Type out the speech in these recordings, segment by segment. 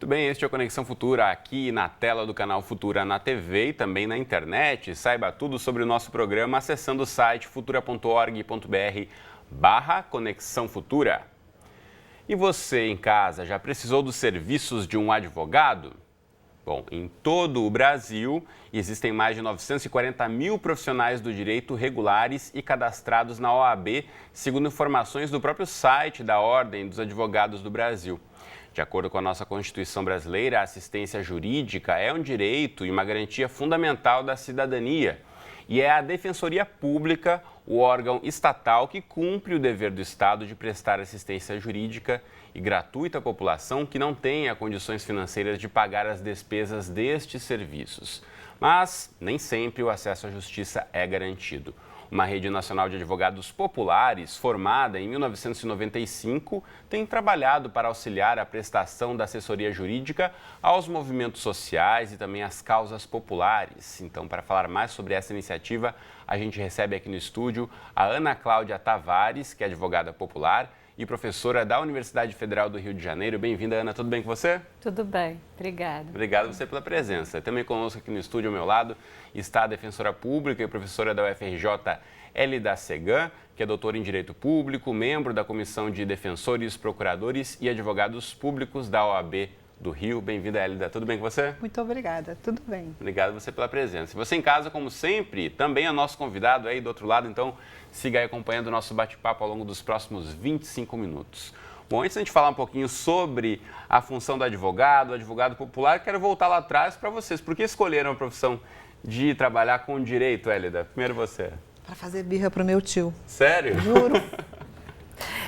bem, este é o Conexão Futura, aqui na tela do canal Futura na TV e também na internet. Saiba tudo sobre o nosso programa acessando o site futura.org.br/Conexão Futura. E você em casa já precisou dos serviços de um advogado? Bom, em todo o Brasil, existem mais de 940 mil profissionais do direito regulares e cadastrados na OAB, segundo informações do próprio site da Ordem dos Advogados do Brasil. De acordo com a nossa Constituição brasileira, a assistência jurídica é um direito e uma garantia fundamental da cidadania. E é a Defensoria Pública, o órgão estatal que cumpre o dever do Estado de prestar assistência jurídica e gratuita à população que não tenha condições financeiras de pagar as despesas destes serviços. Mas nem sempre o acesso à justiça é garantido. Uma rede nacional de advogados populares, formada em 1995, tem trabalhado para auxiliar a prestação da assessoria jurídica aos movimentos sociais e também às causas populares. Então, para falar mais sobre essa iniciativa, a gente recebe aqui no estúdio a Ana Cláudia Tavares, que é advogada popular e professora da Universidade Federal do Rio de Janeiro. Bem-vinda, Ana. Tudo bem com você? Tudo bem, obrigada. Obrigado você pela presença. Também conosco aqui no estúdio, ao meu lado, está a defensora pública e professora da UFRJ, Elida Segan, que é doutora em Direito Público, membro da Comissão de Defensores, Procuradores e Advogados Públicos da OAB do Rio. Bem-vinda, Elida. Tudo bem com você? Muito obrigada, tudo bem. Obrigado você pela presença. E você em casa, como sempre, também é nosso convidado aí do outro lado, então siga aí acompanhando o nosso bate-papo ao longo dos próximos 25 minutos. Bom, antes de a gente falar um pouquinho sobre a função do advogado popular, quero voltar lá atrás para vocês. Por que escolheram a profissão de trabalhar com direito, Elida? Primeiro você. Para fazer birra pro meu tio. Sério? Juro.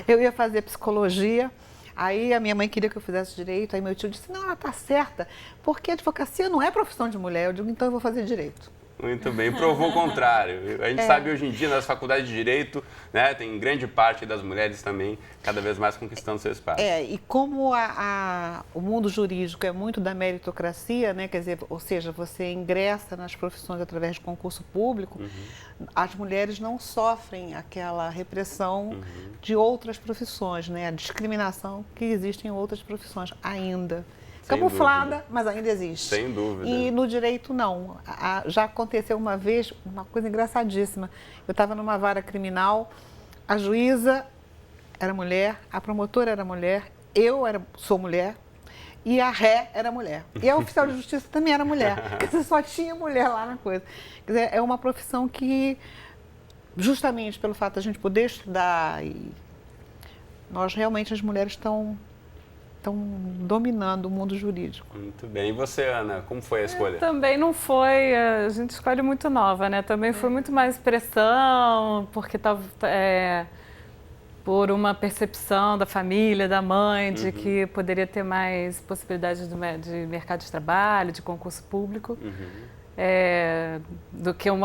Eu ia fazer psicologia, aí a minha mãe queria que eu fizesse direito, aí meu tio disse, não, ela tá certa, porque a advocacia não é profissão de mulher. Eu digo, então eu vou fazer direito. Muito bem, provou o contrário. A gente sabe hoje em dia, nas faculdades de Direito, né, tem grande parte das mulheres também, cada vez mais conquistando seu espaço. E como o mundo jurídico é muito da meritocracia, né, quer dizer, ou seja, você ingressa nas profissões através de concurso público, as mulheres não sofrem aquela repressão de outras profissões, né, a discriminação que existe em outras profissões ainda. Camuflada, mas ainda existe. Sem dúvida. E no direito, não. Já aconteceu uma vez, uma coisa engraçadíssima. Eu estava numa vara criminal, a juíza era mulher, a promotora era mulher, sou mulher e a ré era mulher. E a oficial de justiça também era mulher. Quer dizer, só tinha mulher lá na coisa. Quer dizer, é uma profissão que, justamente pelo fato de a gente poder estudar, nós realmente, as mulheres estão dominando o mundo jurídico. Muito bem. E você, Ana, como foi a escolha? Também não foi, a gente escolhe muito nova, né? Também foi muito mais pressão, porque estava por uma percepção da família, da mãe, de que poderia ter mais possibilidades de mercado de trabalho, de concurso público. Do que um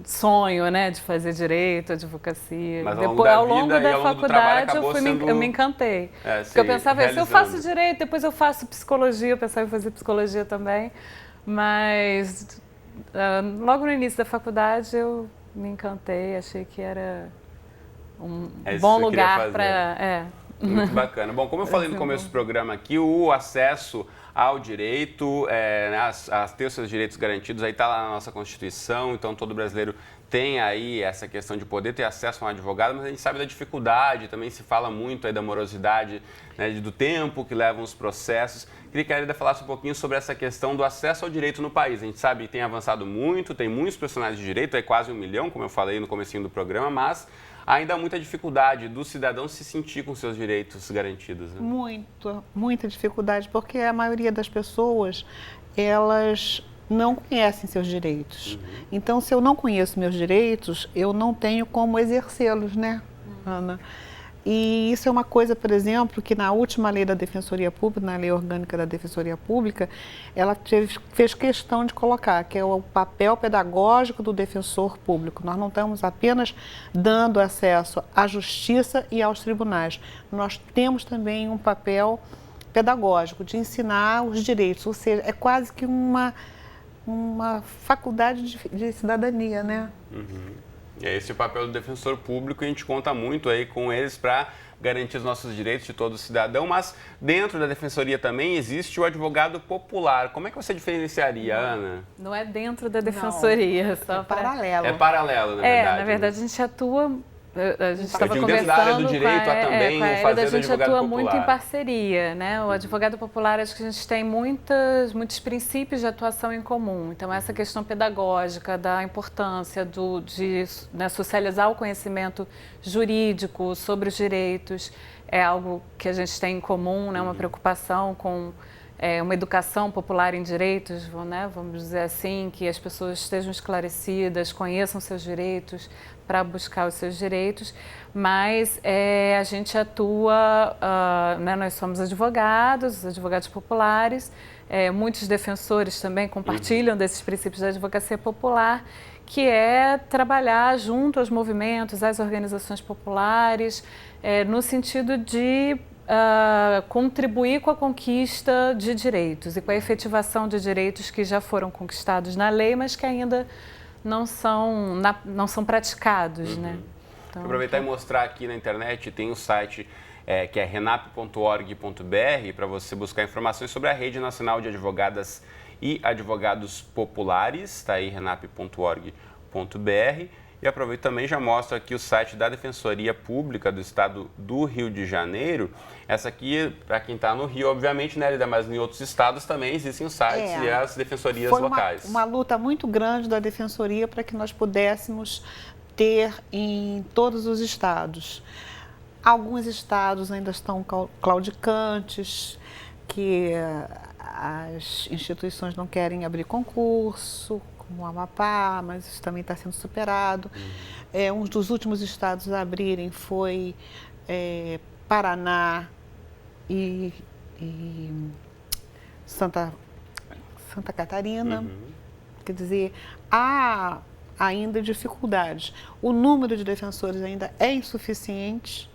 sonho, né, de fazer direito, advocacia. Mas depois, ao longo da faculdade, eu me encantei. Porque eu pensava, se eu faço direito, depois eu faço psicologia, eu pensava em fazer psicologia também. Mas logo no início da faculdade eu me encantei, achei que era um bom lugar para... Muito bacana. Bom, como eu falei no começo do programa aqui, o acesso ao direito, a ter os seus direitos garantidos, aí está lá na nossa Constituição, então todo brasileiro tem aí essa questão de poder ter acesso a um advogado, mas a gente sabe da dificuldade, também se fala muito aí da morosidade, né, do tempo que levam os processos. Queria que a Elida falasse um pouquinho sobre essa questão do acesso ao direito no país. A gente sabe que tem avançado muito, tem muitos profissionais de direito, é quase 1 milhão, como eu falei no comecinho do programa, mas ainda há muita dificuldade do cidadão se sentir com seus direitos garantidos. Né? Muita dificuldade, porque a maioria das pessoas, elas não conhecem seus direitos. Então, se eu não conheço meus direitos, eu não tenho como exercê-los, né, Ana? E isso é uma coisa, por exemplo, que na última lei da Defensoria Pública, na lei orgânica da Defensoria Pública, ela fez questão de colocar, que é o papel pedagógico do defensor público. Nós não estamos apenas dando acesso à justiça e aos tribunais. Nós temos também um papel pedagógico de ensinar os direitos, ou seja, é quase que uma faculdade de cidadania, né? É esse o papel do defensor público e a gente conta muito aí com eles para garantir os nossos direitos de todo cidadão, mas dentro da defensoria também existe o advogado popular. Como é que você diferenciaria, Ana? Não é dentro da defensoria, só paralelo. É paralelo, na verdade. Na verdade, a gente atua... A gente estava conversando da área do direito a também fazer a gente atua popular. muito em parceria, né? O advogado popular, acho que a gente tem muitos princípios de atuação em comum. Então, essa questão pedagógica da importância de socializar o conhecimento jurídico sobre os direitos é algo que a gente tem em comum, né? Uma preocupação com uma educação popular em direitos, né? Vamos dizer assim, que as pessoas estejam esclarecidas, conheçam seus direitos, para buscar os seus direitos, mas a gente atua, né, nós somos advogados populares, muitos defensores também compartilham desses princípios da advocacia popular, que é trabalhar junto aos movimentos, às organizações populares, no sentido de contribuir com a conquista de direitos e com a efetivação de direitos que já foram conquistados na lei, mas que ainda não são praticados, né? Então, vou aproveitar e mostrar aqui na internet, tem um site que é renap.org.br para você buscar informações sobre a Rede Nacional de Advogadas e Advogados Populares, está aí renap.org.br. E aproveito também, já mostro aqui o site da Defensoria Pública do Estado do Rio de Janeiro. Essa aqui, para quem está no Rio, obviamente, né, Lida, mas em outros estados também existem os sites e as defensorias locais. Foi uma luta muito grande da Defensoria para que nós pudéssemos ter em todos os estados. Alguns estados ainda estão claudicantes, que as instituições não querem abrir concurso, como o Amapá, mas isso também está sendo superado. Um dos últimos estados a abrirem foi Paraná e Santa Catarina. Quer dizer, há ainda dificuldades. O número de defensores ainda é insuficiente,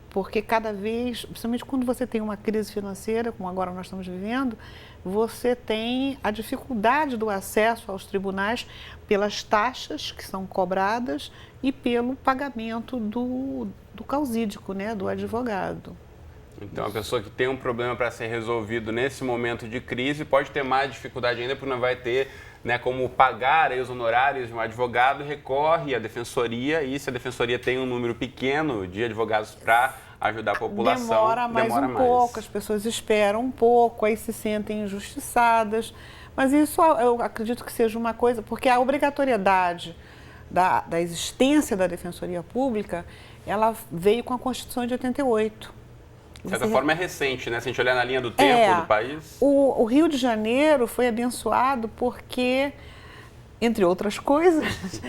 porque cada vez, principalmente quando você tem uma crise financeira, como agora nós estamos vivendo, você tem a dificuldade do acesso aos tribunais pelas taxas que são cobradas e pelo pagamento do causídico, né, do advogado. Então, a pessoa que tem um problema para ser resolvido nesse momento de crise pode ter mais dificuldade ainda, porque não vai ter, né, como pagar aí os honorários de um advogado, recorre à defensoria, e se a defensoria tem um número pequeno de advogados para ajudar a população, demora mais. Pouco, as pessoas esperam um pouco, aí se sentem injustiçadas, mas isso eu acredito que seja uma coisa, porque a obrigatoriedade da existência da Defensoria Pública, ela veio com a Constituição de 88. De certa forma é recente, né? Se a gente olhar na linha do tempo do país. O Rio de Janeiro foi abençoado porque, entre outras coisas,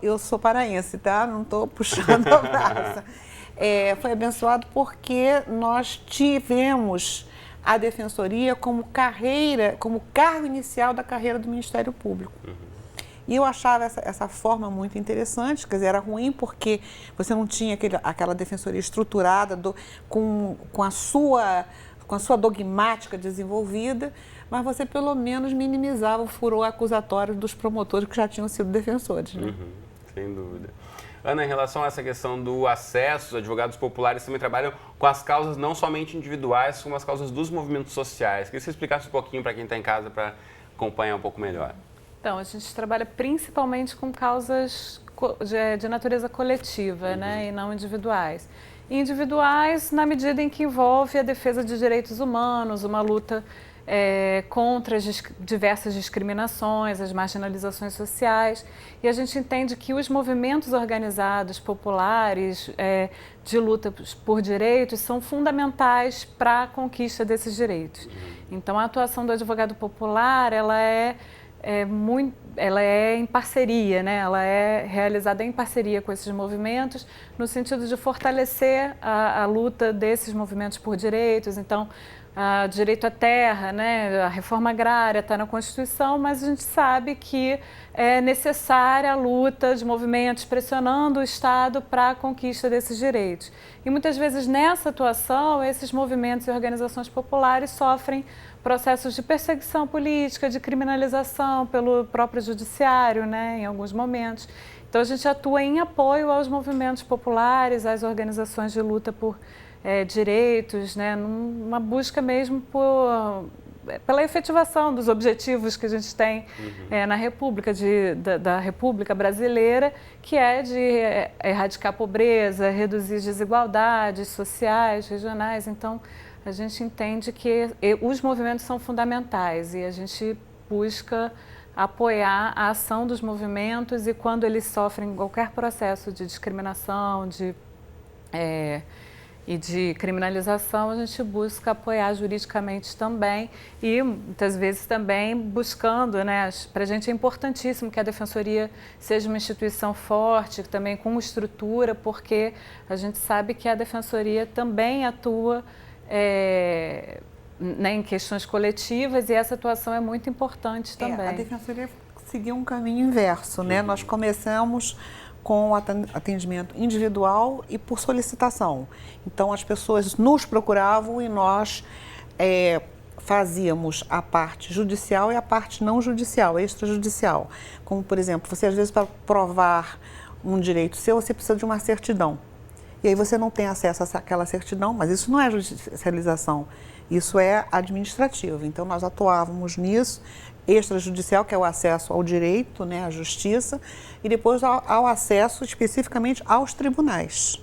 eu sou paraense, tá? Não estou puxando a brasa. Foi abençoado porque nós tivemos a Defensoria como cargo inicial da carreira do Ministério Público. E eu achava essa forma muito interessante, quer dizer, era ruim porque você não tinha aquela defensoria estruturada com a sua dogmática desenvolvida, mas você pelo menos minimizava o furor acusatório dos promotores que já tinham sido defensores. Né? Sem dúvida. Ana, em relação a essa questão do acesso, os advogados populares também trabalham com as causas não somente individuais, como as causas dos movimentos sociais. Queria que você explicasse um pouquinho para quem está em casa para acompanhar um pouco melhor. Então, a gente trabalha principalmente com causas de natureza coletiva, né, e não individuais. Individuais na medida em que envolve a defesa de direitos humanos, uma luta contra as diversas discriminações, as marginalizações sociais. E a gente entende que os movimentos organizados populares de luta por direitos são fundamentais para a conquista desses direitos. Então, a atuação do advogado popular, ela é em parceria, né? Ela é realizada em parceria com esses movimentos, no sentido de fortalecer a luta desses movimentos por direitos. Então, direito à terra, né? A reforma agrária está na Constituição, mas a gente sabe que é necessária a luta de movimentos pressionando o Estado para a conquista desses direitos. E muitas vezes nessa atuação, esses movimentos e organizações populares sofrem processos de perseguição política, de criminalização pelo próprio judiciário, né, em alguns momentos. Então, a gente atua em apoio aos movimentos populares, às organizações de luta por direitos, né, numa busca mesmo pela efetivação dos objetivos que a gente tem na República, da República Brasileira, que é de erradicar a pobreza, reduzir desigualdades sociais, regionais. Então, a gente entende que os movimentos são fundamentais e a gente busca apoiar a ação dos movimentos e quando eles sofrem qualquer processo de discriminação e de criminalização, a gente busca apoiar juridicamente também e muitas vezes também buscando, né, para a gente é importantíssimo que a Defensoria seja uma instituição forte, também com estrutura, porque a gente sabe que a Defensoria também atua né, em questões coletivas e essa atuação é muito importante também. A Defensoria seguiu um caminho inverso, né? Nós começamos com atendimento individual e por solicitação. Então, as pessoas nos procuravam e nós fazíamos a parte judicial e a parte não judicial, extrajudicial. Como, por exemplo, você às vezes para provar um direito seu, você precisa de uma certidão. E aí você não tem acesso àquela certidão, mas isso não é judicialização, isso é administrativo. Então, nós atuávamos nisso, extrajudicial, que é o acesso ao direito, né, à justiça, e depois ao acesso especificamente aos tribunais.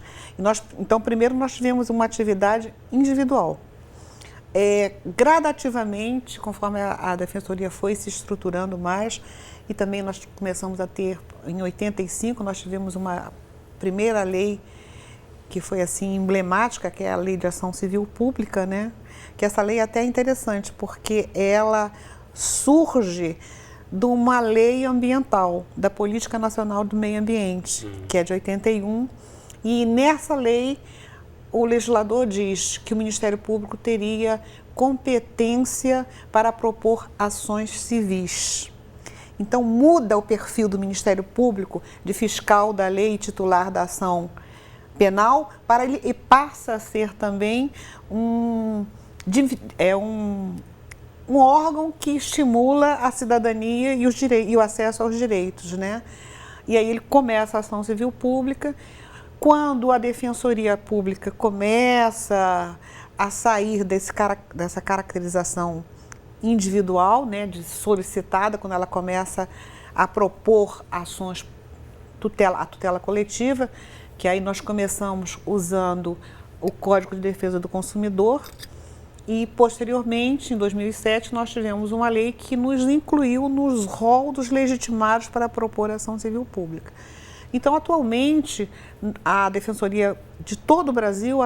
Então, primeiro nós tivemos uma atividade individual. Gradativamente, conforme a Defensoria foi se estruturando mais, e também nós começamos a ter, em 85, nós tivemos uma primeira lei que foi assim emblemática, que é a Lei de Ação Civil Pública, né? Que essa lei até é interessante, porque ela surge de uma lei ambiental, da Política Nacional do Meio Ambiente, que é de 81, e nessa lei o legislador diz que o Ministério Público teria competência para propor ações civis. Então muda o perfil do Ministério Público de fiscal da lei e titular da ação penal para ele e passa a ser também um órgão que estimula a cidadania e o acesso aos direitos, né? E aí ele começa a ação civil pública. Quando a Defensoria Pública começa a sair dessa caracterização individual, né, de solicitada, quando ela começa a propor ações, a tutela coletiva, que aí nós começamos usando o Código de Defesa do Consumidor e, posteriormente, em 2007, nós tivemos uma lei que nos incluiu nos rol dos legitimados para propor ação civil pública. Então, atualmente, a Defensoria de todo o Brasil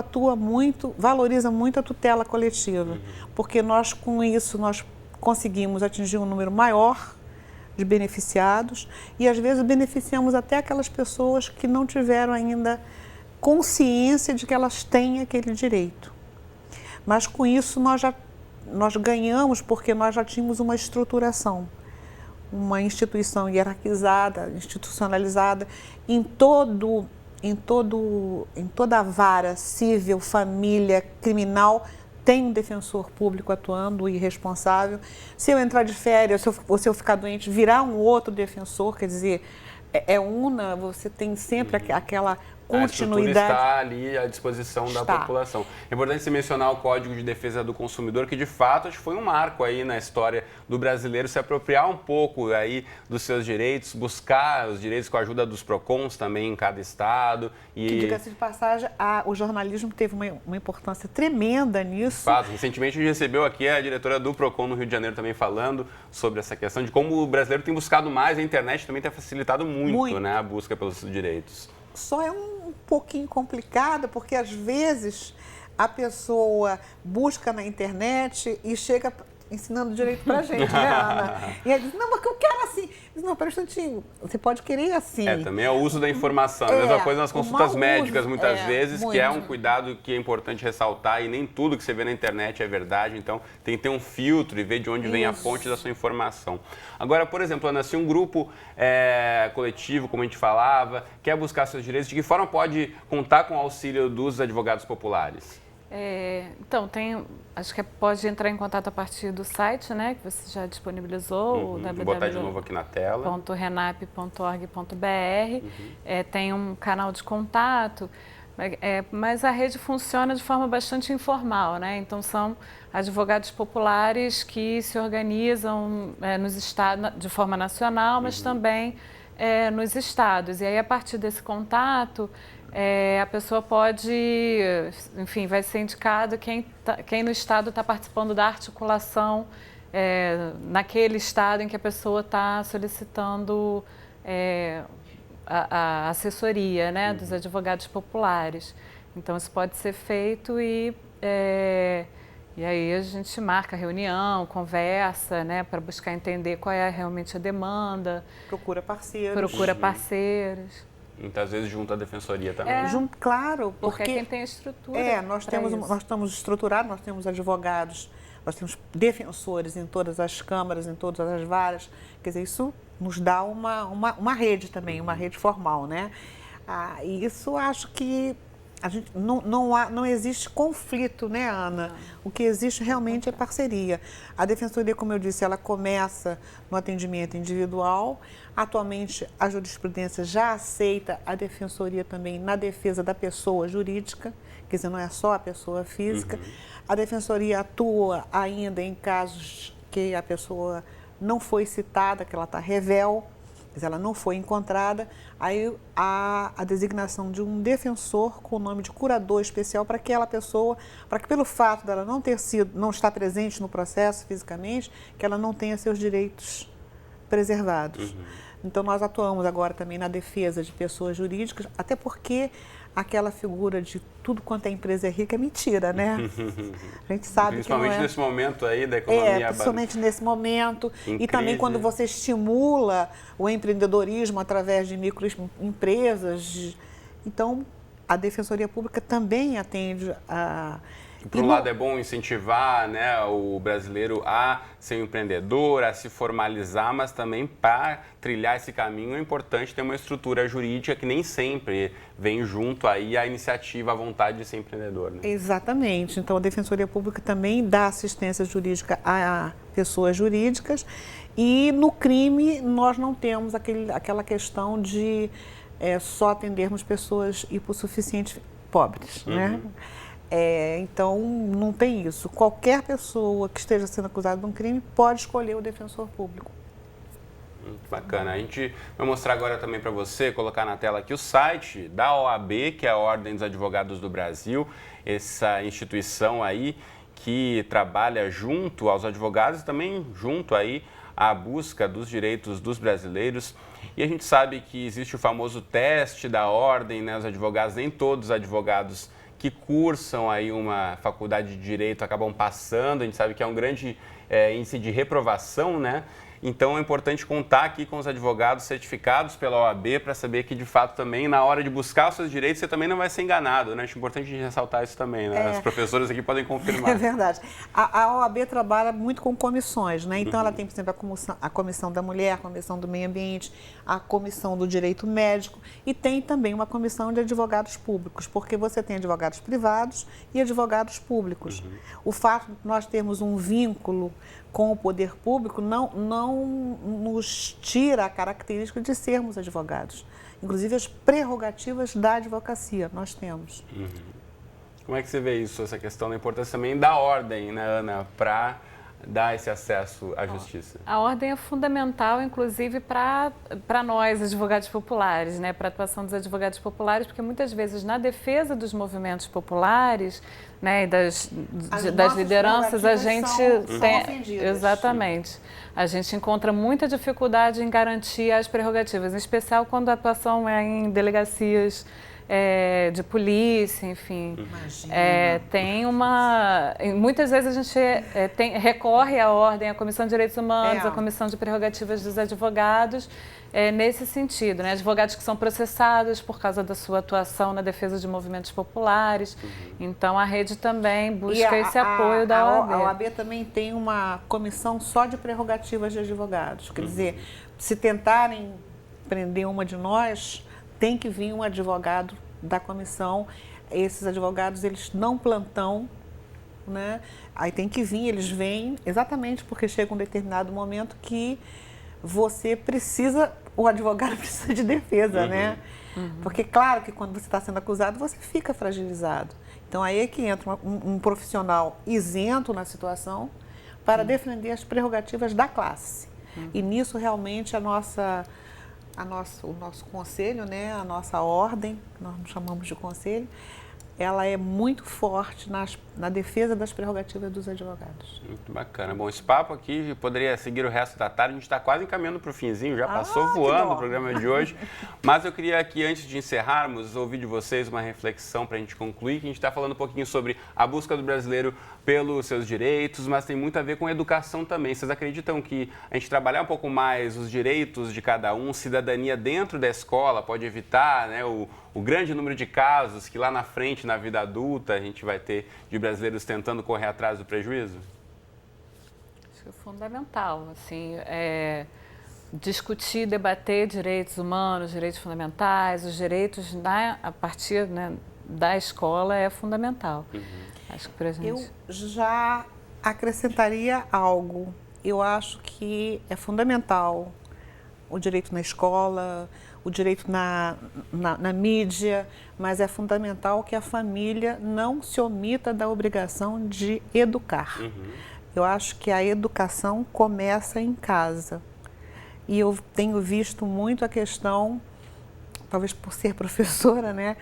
valoriza muito a tutela coletiva, porque nós, com isso, nós conseguimos atingir um número maior de beneficiados e, às vezes, beneficiamos até aquelas pessoas que não tiveram ainda consciência de que elas têm aquele direito. Mas, com isso, nós ganhamos porque nós já tínhamos uma estruturação, uma instituição hierarquizada, institucionalizada em toda a vara civil, família, criminal, tem um defensor público atuando e responsável. Se eu entrar de férias ou se eu ficar doente, virá um outro defensor, quer dizer, você tem sempre aquela continuidade. A estrutura está ali à disposição da população. É importante você mencionar o Código de Defesa do Consumidor, que de fato acho que foi um marco aí na história do brasileiro se apropriar um pouco aí dos seus direitos, buscar os direitos com a ajuda dos PROCONs também em cada estado. Que, diga-se de passagem, o jornalismo teve uma importância tremenda nisso. Fato. Recentemente a gente recebeu aqui a diretora do PROCON no Rio de Janeiro também falando sobre essa questão de como o brasileiro tem buscado mais, a internet também tem facilitado muito. Né, a busca pelos direitos. Só é um pouquinho complicado, porque às vezes a pessoa busca na internet e chega ensinando direito pra gente, né, Ana? E ela diz, não, mas eu quero assim. Diz, não, pera um instantinho, você pode querer assim. Também é o uso da informação. A mesma coisa nas consultas médicas, muitas vezes, muito. Que é um cuidado que é importante ressaltar e nem tudo que você vê na internet é verdade, então tem que ter um filtro e ver de onde vem a fonte da sua informação. Agora, por exemplo, Ana, se um grupo coletivo, como a gente falava, quer buscar seus direitos, de que forma pode contar com o auxílio dos advogados populares? Então, acho que pode entrar em contato a partir do site, né, que você já disponibilizou, Vou botar de novo aqui na tela. .renap.org.br. Tem um canal de contato, mas a rede funciona de forma bastante informal, né? Então, são advogados populares que se organizam nos estados, de forma nacional, mas também nos estados. E aí, a partir desse contato, a pessoa pode, enfim, vai ser indicado quem no estado está participando da articulação naquele estado em que a pessoa está solicitando a assessoria, né, dos advogados populares. Então, isso pode ser feito e aí a gente marca reunião, conversa, né, para buscar entender qual é realmente a demanda. Procura parceiros. Muitas vezes junto à defensoria também. Claro, porque é quem tem a estrutura. Nós estamos estruturados, nós temos advogados, nós temos defensores em todas as câmaras, em todas as varas. Quer dizer, isso nos dá uma rede também, uma rede formal, né? E isso acho que a gente não existe conflito, né, Ana? O que existe realmente é parceria. A defensoria, como eu disse, ela começa no atendimento individual. Atualmente, a jurisprudência já aceita a defensoria também na defesa da pessoa jurídica, quer dizer, não é só a pessoa física. A defensoria atua ainda em casos que a pessoa não foi citada, que ela está revel, ela não foi encontrada, aí há a designação de um defensor com o nome de curador especial para aquela pessoa, para que pelo fato dela não estar presente no processo fisicamente, que ela não tenha seus direitos preservados. Então, nós atuamos agora também na defesa de pessoas jurídicas, até porque aquela figura de tudo quanto é empresa é rica é mentira, né? A gente sabe que não é. Principalmente nesse momento aí da economia. Principalmente nesse momento. E também quando você estimula o empreendedorismo através de microempresas. Então, a Defensoria Pública também atende a... Por um lado, é bom incentivar, né, o brasileiro a ser um empreendedor, a se formalizar, mas também para trilhar esse caminho é importante ter uma estrutura jurídica que nem sempre vem junto aí a iniciativa, a vontade de ser empreendedor. Né? Exatamente. Então, a Defensoria Pública também dá assistência jurídica a pessoas jurídicas e no crime nós não temos aquela questão de só atendermos pessoas hipossuficientes pobres, né? Então, não tem isso. Qualquer pessoa que esteja sendo acusada de um crime pode escolher o defensor público. Muito bacana. A gente vai mostrar agora também para você, colocar na tela aqui o site da OAB, que é a Ordem dos Advogados do Brasil, essa instituição aí que trabalha junto aos advogados e também junto aí à busca dos direitos dos brasileiros. E a gente sabe que existe o famoso teste da ordem, né? Os advogados, nem todos os advogados que cursam aí uma faculdade de Direito acabam passando, a gente sabe que é um grande índice de reprovação, né? Então é importante contar aqui com os advogados certificados pela OAB para saber que, de fato, também na hora de buscar os seus direitos, você também não vai ser enganado, né? Acho importante a gente ressaltar isso também, né? As professoras aqui podem confirmar. É verdade. A OAB trabalha muito com comissões, né? Então ela tem, por exemplo, a comissão da mulher, a comissão do meio ambiente, a comissão do direito médico e tem também uma comissão de advogados públicos, porque você tem advogados privados e advogados públicos. O fato de nós termos um vínculo com o poder público não nos tira a característica de sermos advogados. Inclusive, as prerrogativas da advocacia nós temos. Como é que você vê isso, essa questão da importância também da ordem, né, Ana, para dar esse acesso à justiça? A ordem é fundamental, inclusive, para nós, advogados populares, né, para a atuação dos advogados populares, porque muitas vezes na defesa dos movimentos populares, né, e das lideranças, a gente tem... Exatamente. A gente encontra muita dificuldade em garantir as prerrogativas, em especial quando a atuação é em delegacias de polícia, enfim. Tem muitas vezes a gente recorre à ordem, à Comissão de Direitos Humanos, à Comissão de Prerrogativas dos Advogados, nesse sentido, né? Advogados que são processados por causa da sua atuação na defesa de movimentos populares. Então, a rede também busca esse apoio da OAB. A OAB também tem uma comissão só de prerrogativas de advogados. Quer dizer, se tentarem prender uma de nós, tem que vir um advogado da comissão esses advogados, eles dão plantão, né? Aí tem que vir, eles vêm exatamente porque chega um determinado momento que você precisa, o advogado precisa de defesa, né? Porque claro que quando você está sendo acusado, você fica fragilizado. Então aí é que entra um profissional isento na situação para defender as prerrogativas da classe. E nisso realmente o nosso conselho, né, a nossa ordem, nós nos chamamos de conselho, ela é muito forte na defesa das prerrogativas dos advogados. Muito bacana. Bom, esse papo aqui poderia seguir o resto da tarde. A gente está quase encaminhando para o finzinho, já passou voando o programa de hoje. Mas eu queria aqui, antes de encerrarmos, ouvir de vocês uma reflexão para a gente concluir, que a gente está falando um pouquinho sobre a busca do brasileiro pelos seus direitos, mas tem muito a ver com educação também. Vocês acreditam que a gente trabalhar um pouco mais os direitos de cada um, cidadania dentro da escola, pode evitar, né, o grande número de casos que lá na frente, na vida adulta, a gente vai ter de brasileiros tentando correr atrás do prejuízo? Acho que é fundamental, assim, discutir, debater direitos humanos, direitos fundamentais, os direitos a partir, né, da escola é fundamental. Acho que pra gente... Eu já acrescentaria algo. Eu acho que é fundamental o direito na escola, o direito na mídia, mas é fundamental que a família não se omita da obrigação de educar. Eu acho que a educação começa em casa. E eu tenho visto muito a questão, talvez por ser professora, né,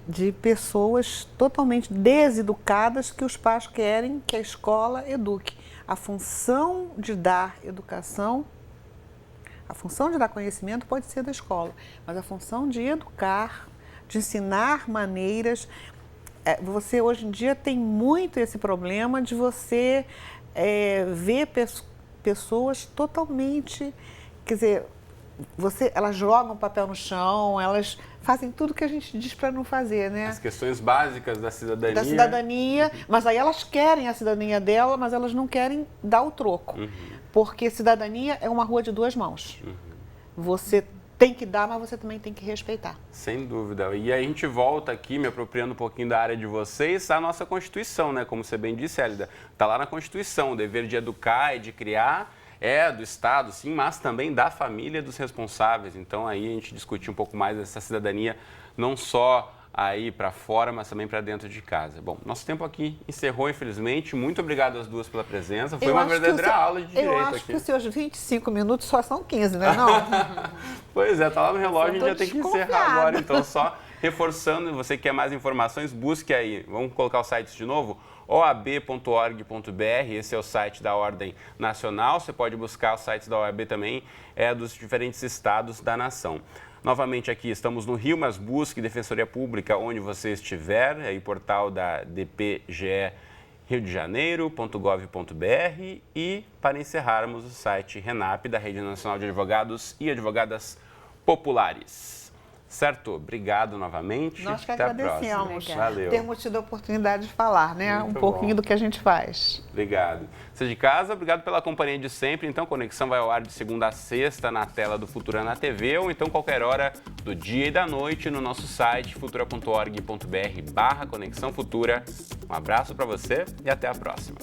de pessoas totalmente deseducadas que os pais querem que a escola eduque. A função de dar educação, a função de dar conhecimento pode ser da escola, mas a função de educar, de ensinar maneiras. Você hoje em dia tem muito esse problema de você ver pessoas totalmente, quer dizer, elas jogam papel no chão, elas fazem tudo que a gente diz para não fazer, né? As questões básicas da cidadania. Da cidadania, mas aí elas querem a cidadania dela, mas elas não querem dar o troco. Porque cidadania é uma rua de duas mãos. Você tem que dar, mas você também tem que respeitar. Sem dúvida. E aí a gente volta aqui, me apropriando um pouquinho da área de vocês, a nossa Constituição, né? Como você bem disse, Hélida, está lá na Constituição, o dever de educar e de criar é do Estado, sim, mas também da família e dos responsáveis. Então aí a gente discutir um pouco mais dessa cidadania, não só aí para fora, mas também para dentro de casa. Bom, nosso tempo aqui encerrou, infelizmente. Muito obrigado às duas pela presença. Foi uma verdadeira aula de direito aqui. Eu acho que os seus 25 minutos só são 15, né? Não? Pois é, tá lá no relógio, a gente já tem que encerrar agora. Então, só reforçando, você que quer mais informações, busque aí. Vamos colocar os sites de novo? oab.org.br, esse é o site da Ordem Nacional. Você pode buscar os sites da OAB também, dos diferentes estados da nação. Novamente aqui, estamos no Rio, mas busque Defensoria Pública onde você estiver, aí portal da DPGE Rio de Janeiro.gov.br e, para encerrarmos, o site RENAP, da Rede Nacional de Advogados e Advogadas Populares. Certo? Obrigado novamente. Nós que até agradecemos. Valeu. Termos tido a oportunidade de falar, né? Muito um pouquinho bom. do que a gente faz. Obrigado. Você de casa, obrigado pela companhia de sempre. Então, Conexão vai ao ar de segunda a sexta na tela do Futura na TV ou então qualquer hora do dia e da noite no nosso site futura.org.br/Conexão Futura. Um abraço para você e até a próxima.